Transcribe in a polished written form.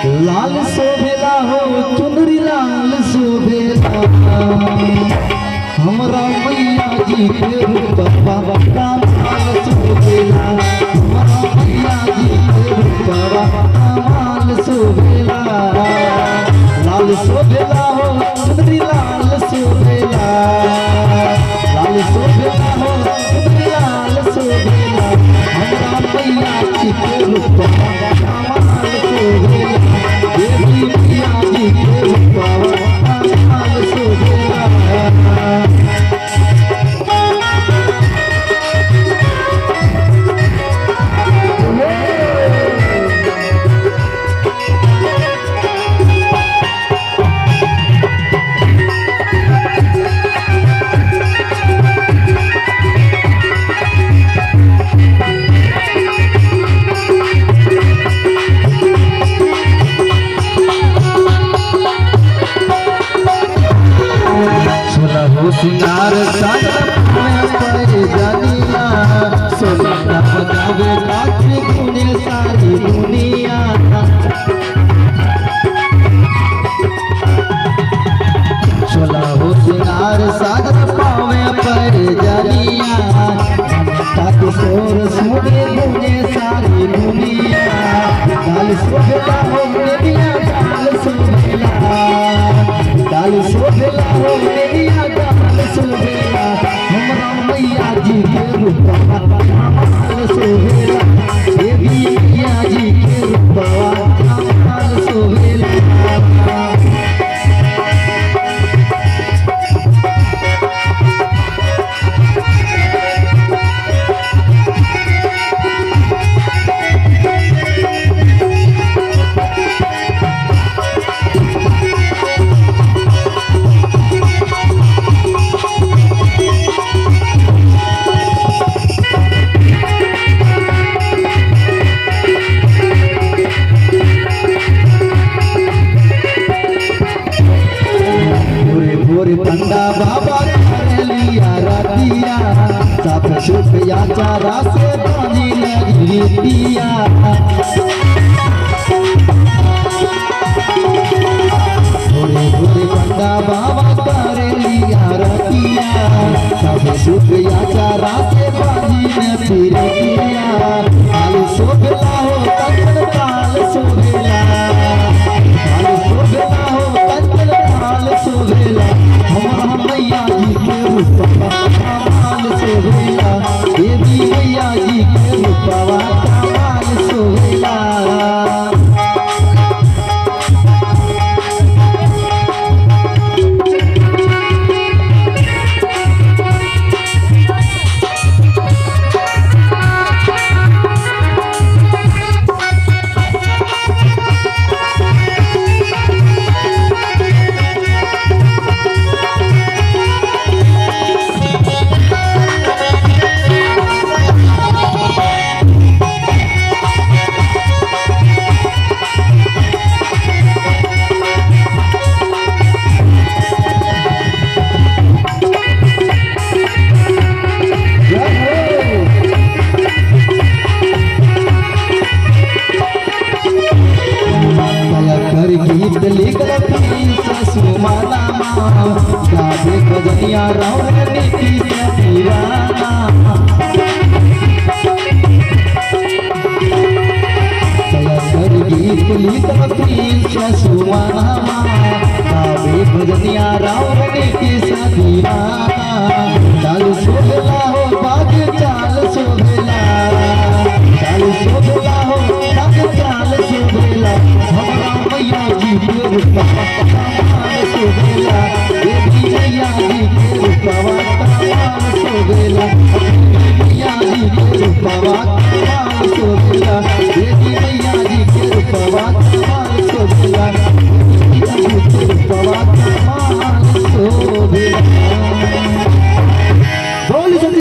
लाल शोभेला हो चुनरी लाल शोभेला हमरा मैया जी के रूपवा कमाल शोभेला हमरा मैया जी के रूपवा कमाल शोभेला लाल शोभेला हो चुनरी लाल शोभेला लाल शोभेला हो चुनरी लाल शोभेला हमरा मैया जी के रूपवा कमाल शोभेला देवी मैया जी के रूपवा कमाल शोभेला। सिंगार सागर में पड़े जानिया सोना बजावे काफी गुने सारी दुनिया सोना हो सिंगार सागर पावे पड़े जानिया ताकि शोर सुने गुने सारी दुनिया डाल शोभेला हो देविया डाल शोभेला डाल शोभेला हो देविया शोभेला हमरा मैया जी के रूपवा कमाल शोभेला देवी मैया जी के रूपवा कमाल शोभेला। पंडा बाबा कर लिया रतिया सब छुपिया चारा से पानी लगी दिया भोरे भोरे पंडा बाबा कर लिया रतिया सब छुपिया चारा से पानी में फिर दिया काल शोभेला हो कंचन काल शोभेला काल शोभेला हो कंचन काल शोभेला हमरा मैया जी के रूपवा कमाल शोभेला देवी मैया जी के रूपवा कमाल शोभेला। गीत लिखल सुमाना गावे गजनिया रौनी की दीवाना गीत लिखल सुमाना गावे गजनिया रौनी की दीवाना चाल शोभेला हो बाग चाल शोभेला चाल शोभेला हो बाग चाल शोभेला हमरा मैया जी के रूपवा कमाल शोभेला देवी मैया जी के रूपवा कमाल शोभेला मैया जी के रूपवा कमाल शोभेला देवी